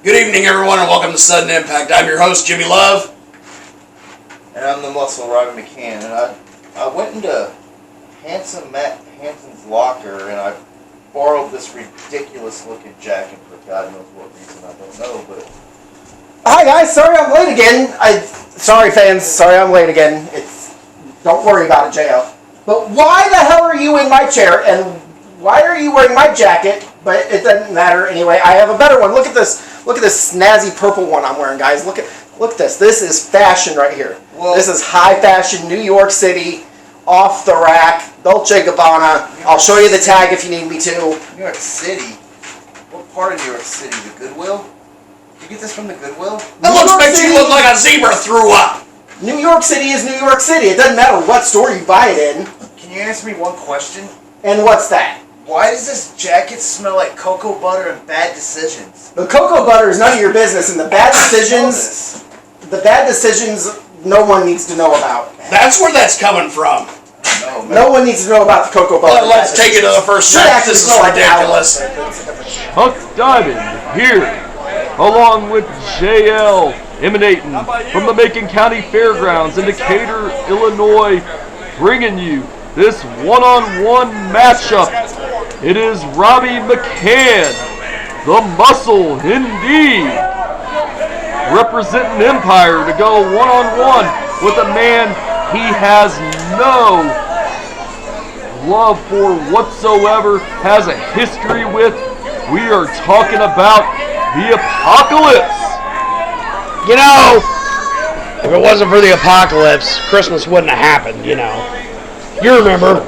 Good evening, everyone, and welcome to Sudden Impact. I'm your host, Jimmy Love. And I'm the muscle, Robbie McCann. And I went into Matt Hanson's locker and I borrowed this ridiculous-looking jacket for God knows what reason. I don't know, but... Hi, guys. Sorry I'm late again. Sorry, fans. Sorry I'm late again. Don't worry about it, JL. But why the hell are you in my chair, and why are you wearing my jacket? But it doesn't matter anyway. I have a better one. Look at this. Look at this snazzy purple one I'm wearing, guys. Look at this. This is fashion right here. Well, this is high fashion, New York City, off the rack, Dolce & Gabbana. I'll show you the tag if you need me to. New York City? What part of New York City? The Goodwill? Did you get this from the Goodwill? That makes you look like a zebra threw up. New York City is New York City. It doesn't matter what store you buy it in. Can you answer me one question? And what's that? Why does this jacket smell like cocoa butter and bad decisions? The cocoa butter is none of your business, and the bad decisions, no one needs to know about. That's where that's coming from. No one needs to know about the cocoa butter. Let's take it to the first step. This is ridiculous. Huck Diamond here, along with JL, emanating from the Macon County Fairgrounds in Decatur, Illinois, bringing you this one-on-one matchup. It is Robbie McCann, the muscle indeed, representing Empire to go one-on-one with a man he has no love for whatsoever, has a history with. We are talking about the Apocalypse. You know, if it wasn't for the apocalypse, Christmas wouldn't have happened, you know. You remember?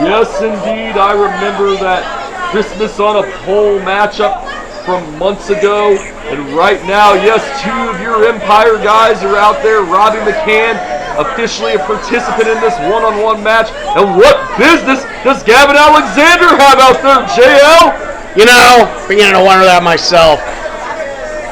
Yes, indeed. I remember that Christmas on a pole matchup from months ago. And right now, yes, two of your Empire guys are out there. Robbie McCann, officially a participant in this one-on-one match. And what business does Gavin Alexander have out there, JL? You know, beginning to wonder that myself.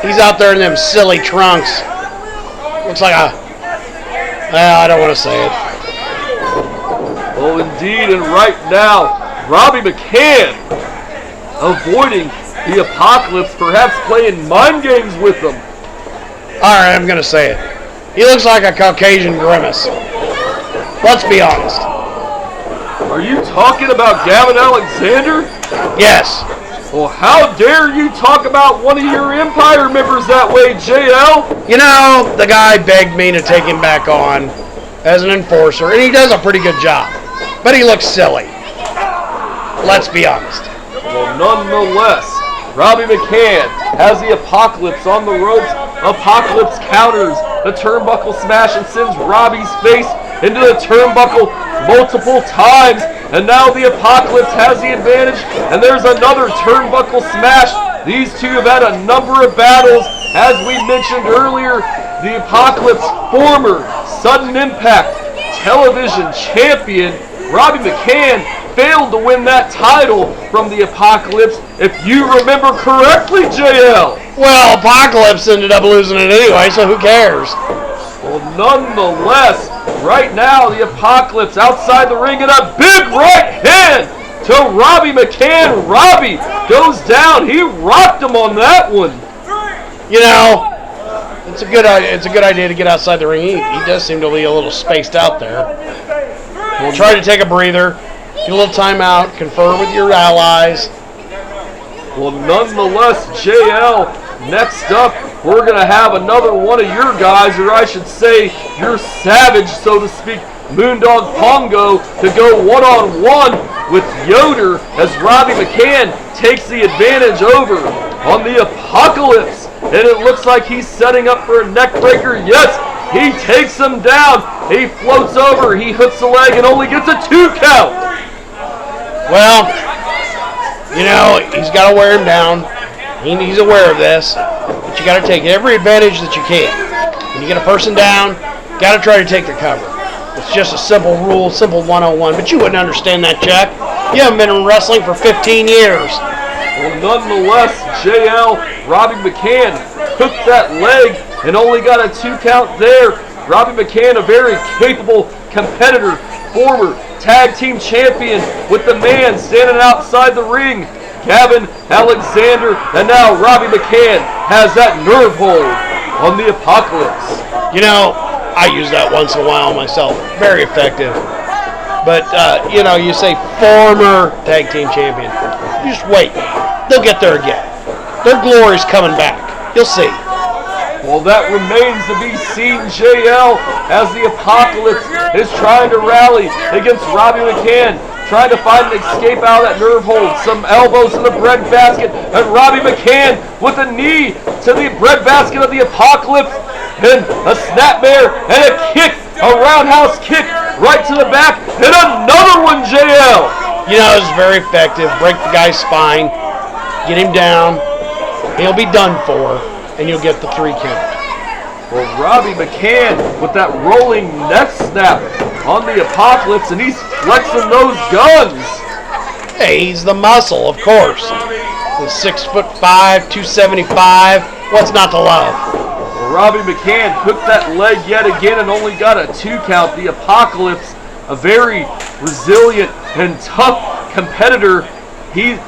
He's out there in them silly trunks. Looks like I don't want to say it. Oh, indeed, and right now, Robbie McCann avoiding the Apocalypse, perhaps playing mind games with them. Alright, I'm going to say it. He looks like a Caucasian grimace. Let's be honest. Are you talking about Gavin Alexander? Yes. Well, how dare you talk about one of your Empire members that way, JL? You know, the guy begged me to take him back on as an enforcer, and he does a pretty good job. But he looks silly. Let's be honest. Well, nonetheless, Robbie McCann has the Apocalypse on the ropes. Apocalypse counters the turnbuckle smash and sends Robbie's face into the turnbuckle multiple times. And now the Apocalypse has the advantage. And there's another turnbuckle smash. These two have had a number of battles. As we mentioned earlier, the Apocalypse, former Sudden Impact television champion, Robbie McCann, failed to win that title from the Apocalypse, if you remember correctly, JL. Well, Apocalypse ended up losing it anyway, so who cares? Well, nonetheless, right now, the Apocalypse outside the ring and a big right hand to Robbie McCann. Robbie goes down. He rocked him on that one. You know, it's a good idea to get outside the ring. He does seem to be a little spaced out there. We'll try to take a breather, get a little time out, confer with your allies. Well, nonetheless, JL, next up, we're going to have another one of your guys, or I should say, your savage, so to speak, Moondog Pongo, to go one-on-one with Yoder as Robbie McCann takes the advantage over on the Apocalypse. And it looks like he's setting up for a neck breaker. Yes, he takes him down. He floats over. He hooks the leg and only gets a 2 count. Well, you know, he's got to wear him down. He's aware of this. But you got to take every advantage that you can. When you get a person down, you got to try to take the cover. It's just a simple rule, simple 101. But you wouldn't understand that, Jack. You haven't been in wrestling for 15 years. Well, nonetheless, JL, Robbie McCann took that leg and only got a 2 count there. Robbie McCann, a very capable competitor, former tag team champion, with the man standing outside the ring, Gavin Alexander, and now Robbie McCann has that nerve hold on the Apocalypse. You know, I use that once in a while myself. Very effective. But, you say former tag team champion. You just wait. They'll get there again. Their glory's coming back. You'll see. Well, that remains to be seen, JL, as the Apocalypse is trying to rally against Robbie McCann, trying to find an escape out of that nerve hold. Some elbows to the bread basket, and Robbie McCann with a knee to the bread basket of the Apocalypse, and a snapmare, and a kick, a roundhouse kick right to the back, and another one, JL. You know, it's very effective. Break the guy's spine, get him down, he'll be done for, and you'll get the 3 count. Well, Robbie McCann with that rolling neck snap on the Apocalypse, and he's flexing those guns. Hey, he's the muscle, of course. He's 6'5", 275. What's not to love? Well, Robbie McCann hooked that leg yet again and only got a 2 count. The Apocalypse, a very resilient and tough competitor. He's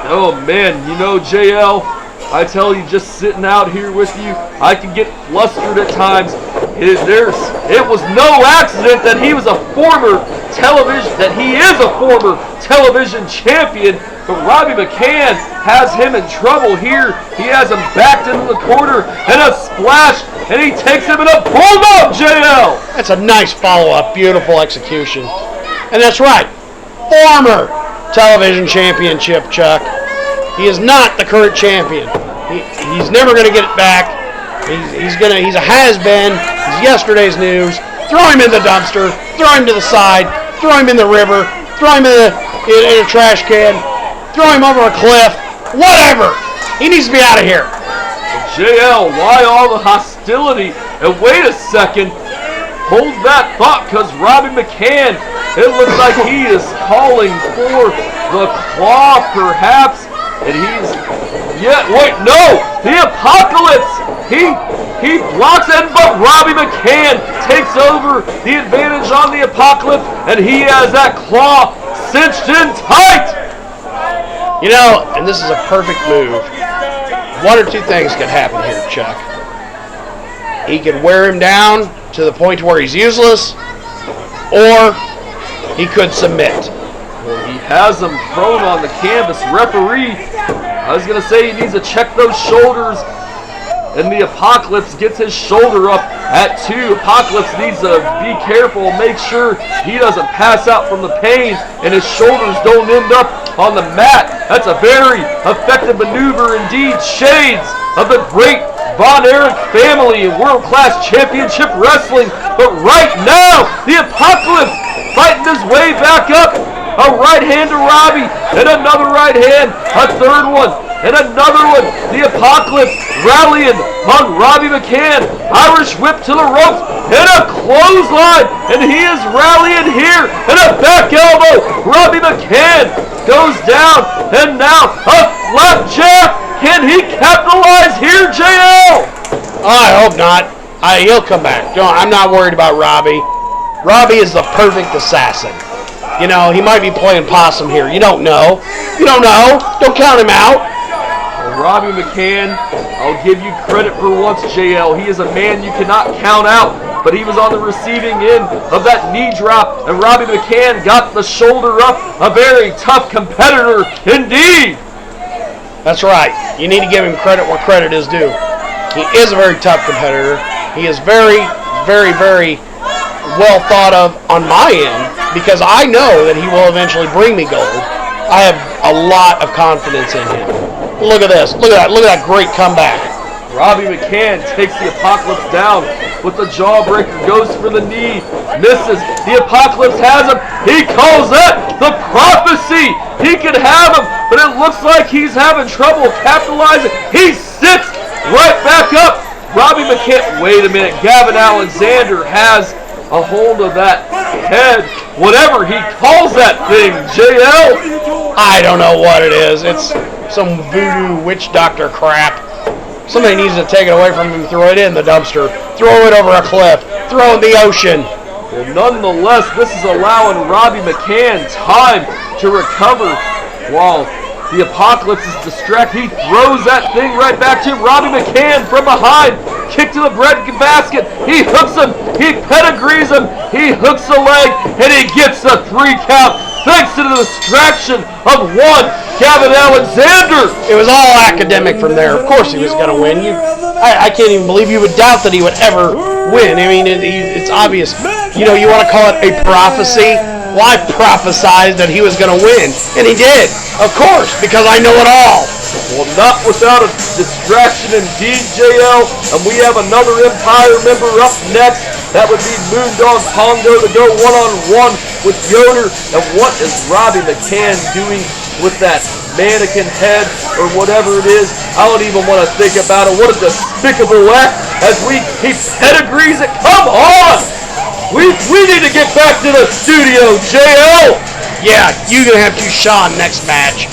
oh man, you know, JL, I tell you, just sitting out here with you, I can get flustered at times. It was no accident that he is a former television champion, but Robbie McCann has him in trouble here. He has him backed into the corner, and a splash, and he takes him in a bulldog, JL. That's a nice follow-up, beautiful execution. And that's right, former television championship, Chuck. He is not the current champion. He's never going to get it back. He's a has-been. He's yesterday's news. Throw him in the dumpster. Throw him to the side. Throw him in the river. Throw him in a trash can. Throw him over a cliff. Whatever. He needs to be out of here. JL, why all the hostility? And wait a second. Hold that thought, because Robbie McCann, it looks like he is calling for the claw, perhaps. And the Apocalypse, he blocks it, but Robbie McCann takes over the advantage on the Apocalypse, and he has that claw cinched in tight. You know, and this is a perfect move. One or two things could happen here, Chuck. He could wear him down to the point where he's useless, or he could submit. Well, he has him prone on the canvas. Referee, I was going to say he needs to check those shoulders, and the Apocalypse gets his shoulder up at 2. Apocalypse needs to be careful, make sure he doesn't pass out from the pain, and his shoulders don't end up on the mat. That's a very effective maneuver indeed. Shades of the great Von Erich family in world-class championship wrestling. But right now, the Apocalypse fighting his way back up. A right hand to Robbie, and another right hand, a third one, and another one. The Apocalypse rallying on Robbie McCann. Irish whip to the ropes, and a clothesline, and he is rallying here, and a back elbow. Robbie McCann goes down, and now a flapjack. Can he capitalize here, JL? I hope not. He'll come back. I'm not worried about Robbie. Robbie is the perfect assassin. You know, he might be playing possum here. You don't know. You don't know. Don't count him out. Well, Robbie McCann, I'll give you credit for once, JL. He is a man you cannot count out, but he was on the receiving end of that knee drop, and Robbie McCann got the shoulder up. A very tough competitor indeed. That's right. You need to give him credit where credit is due. He is a very tough competitor. He is very, very, very well thought of on my end, because I know that he will eventually bring me gold. I have a lot of confidence in him. Look at this. Look at that. Look at that great comeback. Robbie McCann takes the Apocalypse down with the jawbreaker, goes for the knee, misses. The Apocalypse has him. He calls that the prophecy. He could have him, but it looks like he's having trouble capitalizing. He sits right back up. Robbie McCann, wait a minute. Gavin Alexander has a hold of that head, whatever he calls that thing, JL. I don't know what it is. It's some voodoo witch doctor crap. Somebody needs to take it away from him, throw it in the dumpster, throw it over a cliff, throw it in the ocean. Well, nonetheless, this is allowing Robbie McCann time to recover. while the Apocalypse is distracted. He throws that thing right back to Robbie McCann from behind. Kick to the bread basket. He hooks him. He pedigrees him. He hooks the leg, and he gets the 3 count thanks to the distraction of one Gavin Alexander. It was all academic from there. Of course he was going to win. I can't even believe you would doubt that he would ever win. I mean, it's obvious. You know, you want to call it a prophecy? Well, I prophesied that he was going to win, and he did. Of course, because I know it all. Well, not without a distraction indeed, JL. And we have another Empire member up next. That would be Moondog Pongo to go one-on-one with Yoder. And what is Robbie McCann doing with that mannequin head or whatever it is? I don't even want to think about it. What a despicable act as he pedigrees it. Come on! We need to get back to the studio, JL! Yeah, you're going to have to Sean next match.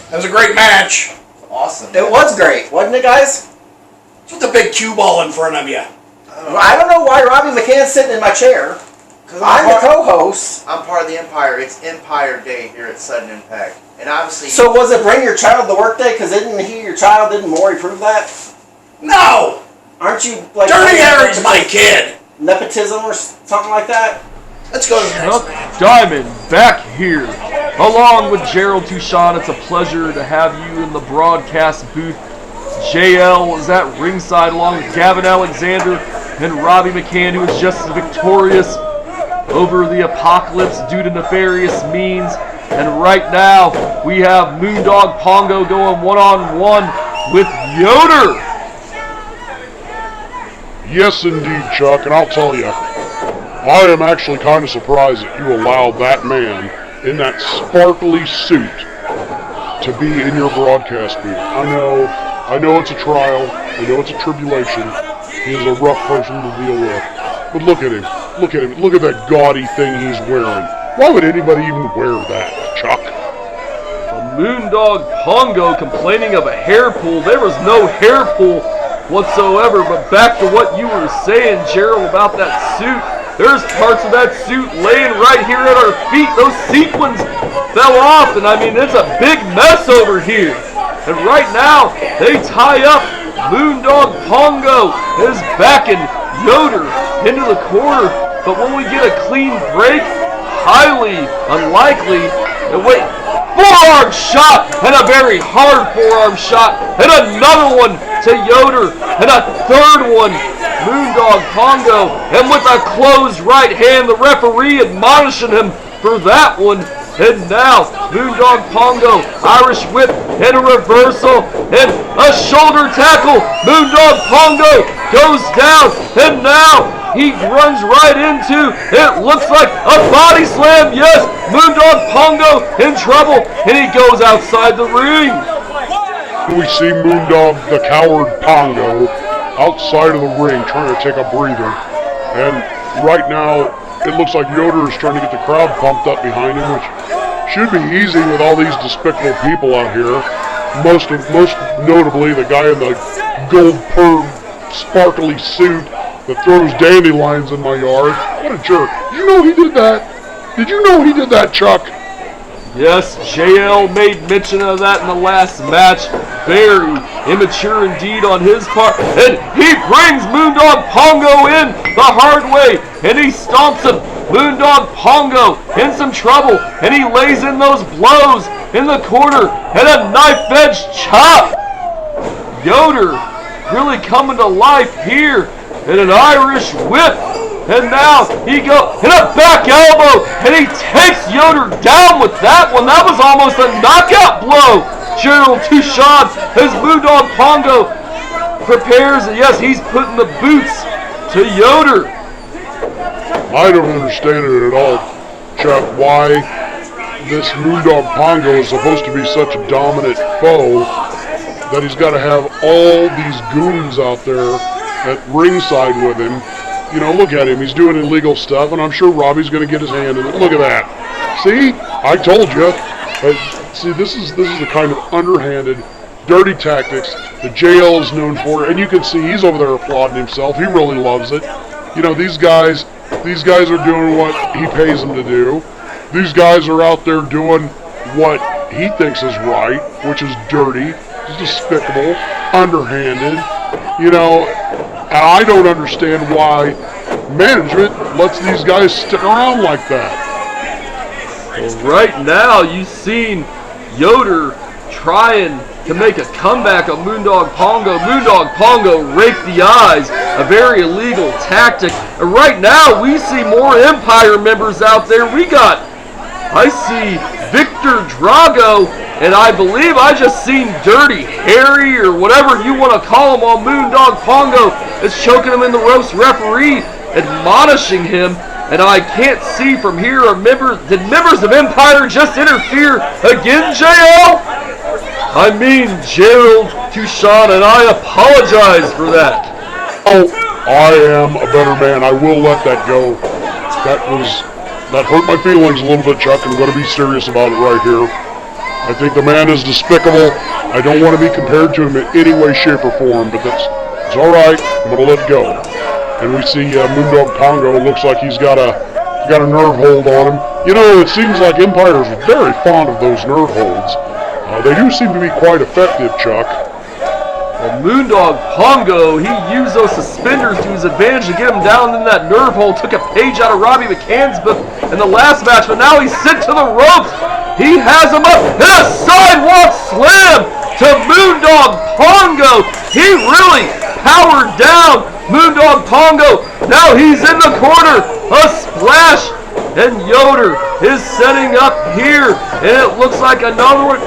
That was a great match. Awesome. It was great, wasn't it, guys? With the big cue ball in front of you. I don't know why Robbie McCann's sitting in my chair. I'm the co-host. I'm part of the Empire. It's Empire Day here at Sudden Impact. And obviously... So was it bring your child to work day? Because didn't your child, didn't Maury prove that? No! Aren't you like... Dirty Harry's my kid! Nepotism or something like that? Let's go to the next match. Diamond back here, along with Gerald Touchon. It's a pleasure to have you in the broadcast booth. JL is at ringside along with Gavin Alexander and Robbie McCann, who is just victorious over the Apocalypse due to nefarious means. And right now, we have Moondog Pongo going one-on-one with Yoder. Yes, indeed, Chuck, and I'll tell you, I am actually kind of surprised that you allowed that man in that sparkly suit to be in your broadcast booth. I know it's a trial, I know it's a tribulation, he is a rough person to deal with, but look at him, look at that gaudy thing he's wearing. Why would anybody even wear that, Chuck? Moondog Pongo complaining of a hair pull. There was no hair pull whatsoever, but back to what you were saying, Gerald, about that suit. There's parts of that suit laying right here at our feet. Those sequins fell off, and I mean, it's a big mess over here. And right now, they tie up Moondog Pongo is backing Yoder into the corner, but when we get a clean break, highly unlikely. And wait, forearm shot, and a very hard forearm shot, and another one to Yoder, and a third one, Moondog Pongo, and with a closed right hand, the referee admonishing him for that one. And now, Moondog Pongo, Irish whip, and a reversal, and a shoulder tackle. Moondog Pongo goes down, and now he runs right into, it looks like a body slam. Yes, Moondog Pongo in trouble, and he goes outside the ring. We see Moondog, the coward Pongo, outside of the ring trying to take a breather. And right now, it looks like Yoder is trying to get the crowd pumped up behind him, which should be easy with all these despicable people out here. Most notably, the guy in the gold perm sparkly suit that throws dandelions in my yard. What a jerk. Did you know he did that? Did you know he did that, Chuck? Yes, JL made mention of that in the last match. Very immature indeed on his part. And he brings Moondog Pongo in the hard way. And he stomps him. Moondog Pongo in some trouble. And he lays in those blows in the corner. And a knife-edge chop. Yoder really coming to life here. And an Irish whip. And now he goes, and a back elbow, and he takes Yoder down with that one. That was almost a knockout blow. Gerald Touchon as Moondog Pongo prepares, and yes, he's putting the boots to Yoder. I don't understand it at all, Chuck, why this Moondog Pongo is supposed to be such a dominant foe that he's got to have all these goons out there at ringside with him. You know, look at him. He's doing illegal stuff, and I'm sure Robbie's going to get his hand in it. Look at that. See? I told you. See, this is the kind of underhanded, dirty tactics that JL is known for, and you can see he's over there applauding himself. He really loves it. You know, these guys, These guys are doing what he pays them to do. These guys are out there doing what he thinks is right, which is dirty, despicable, underhanded, and I don't understand why management lets these guys stick around like that. Well, right now, you've seen Yoder trying to make a comeback on Moondog Pongo. Moondog Pongo raked the eyes, a very illegal tactic. And right now, we see more Empire members out there. I see Victor Drago, and I believe I just seen Dirty Harry, or whatever you want to call him, on Moondog Pongo, is choking him in the ropes. Referee admonishing him, and I can't see from here. Did members of Empire just interfere again, JL? I mean Gerald Tucson, and I apologize for that. Oh, I am a better man. I will let that go. That hurt my feelings a little bit, Chuck. I'm going to be serious about it right here. I think the man is despicable. I don't want to be compared to him in any way, shape, or form, but it's all right. I'm going to let it go. And we see Moondog Pongo looks like he's got a nerve hold on him. It seems like Empire is very fond of those nerve holds. They do seem to be quite effective, Chuck. Well, Moondog Pongo, he used those suspenders to his advantage to get him down in that nerve hole. Took a page out of Robbie McCann's book in the last match, but now he's sent to the ropes. He has him up in a sidewalk slam to Moondog Pongo. He really powered down Moondog Pongo. Now he's in the corner. A splash. And Yoder is setting up here. And it looks like another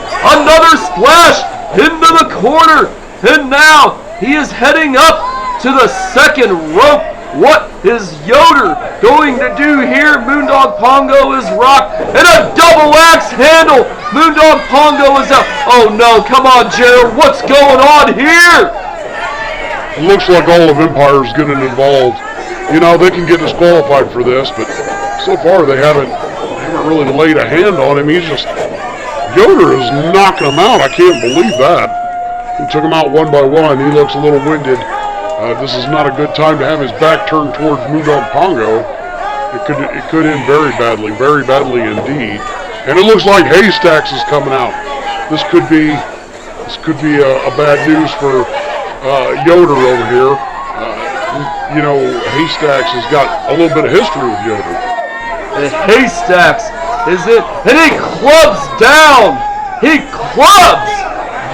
splash into the corner. And now he is heading up to the second rope. What is Yoder going to do here? Moondog Pongo is rocked. And a double axe handle. Moondog Pongo is out. Oh no, come on, Jared. What's going on here? It looks like all of Empire is getting involved. They can get disqualified for this, but so far they haven't really laid a hand on him. Yoder is knocking him out. I can't believe that. He took him out one by one. He looks a little winded. This is not a good time to have his back turned towards Moondog Pongo. It could end very badly indeed. And it looks like Haystacks is coming out. This could be a bad news for Yoder over here. Haystacks has got a little bit of history with Yoder. And Haystacks is it, and he clubs down. He clubs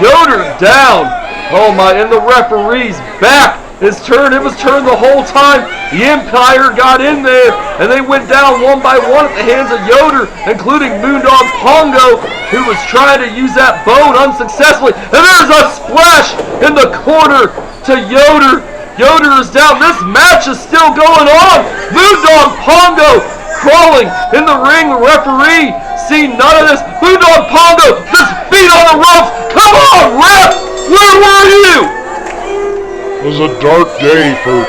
Yoder down. Oh my, and the referee's back is turned. It was turned the whole time. The Empire got in there, and they went down one by one at the hands of Yoder, including Moondog Pongo, who was trying to use that bone unsuccessfully. And there's a splash in the corner to Yoder. Yoder is down. This match is still going on. Moondog Pongo crawling in the ring. The referee seen none of this. Moondog Pongo, his feet on the ropes. Come on, ref! Where were you? It was a dark day for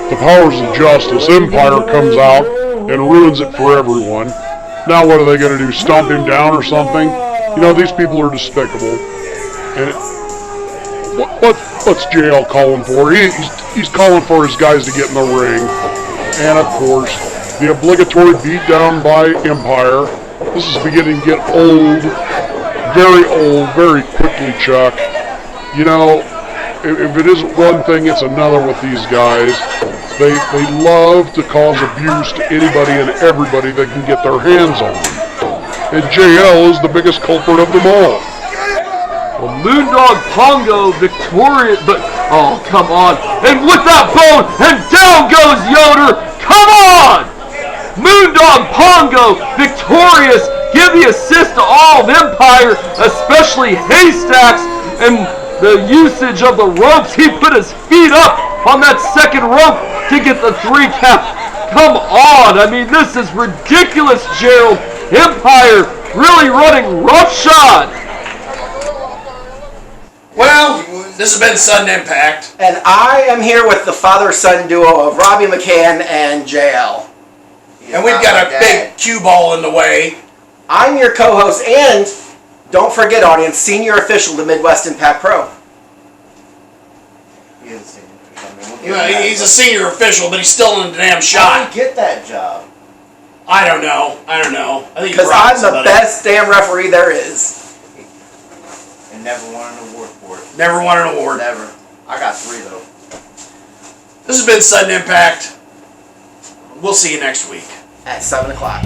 the powers of justice. Empire comes out and ruins it for everyone. Now what are they going to do? Stomp him down or something? These people are despicable. And what's JL calling for? He's calling for his guys to get in the ring. And of course, the obligatory beatdown by Empire. This is beginning to get old, very quickly, Chuck. If it isn't one thing, it's another with these guys. They love to cause abuse to anybody and everybody they can get their hands on. And JL is the biggest culprit of them all. Well, Moondog Pongo victorious, but oh, come on. And with that bone, and down goes Yoder. Come on! Moondog Pongo victorious. Give the assist to all of Empire, especially Haystacks, and the usage of the ropes. He put his feet up on that second rope to get the 3 count. Come on. I mean, this is ridiculous, Gerald. Empire really running roughshod. Well, this has been Sudden Impact. And I am here with the father-son duo of Robbie McCann and JL. And we've got a big cue ball in the way. I'm your co-host and, don't forget audience, senior official to Midwest Impact Pro. He is senior. You know, he's a senior official, but he's still in the damn How shot. did he get that job? I don't know. I think Because I'm the best damn referee there is. And never won an award for it. Never won an award. Never. I got 3 though. This has been Sudden Impact. We'll see you next week. At 7 o'clock.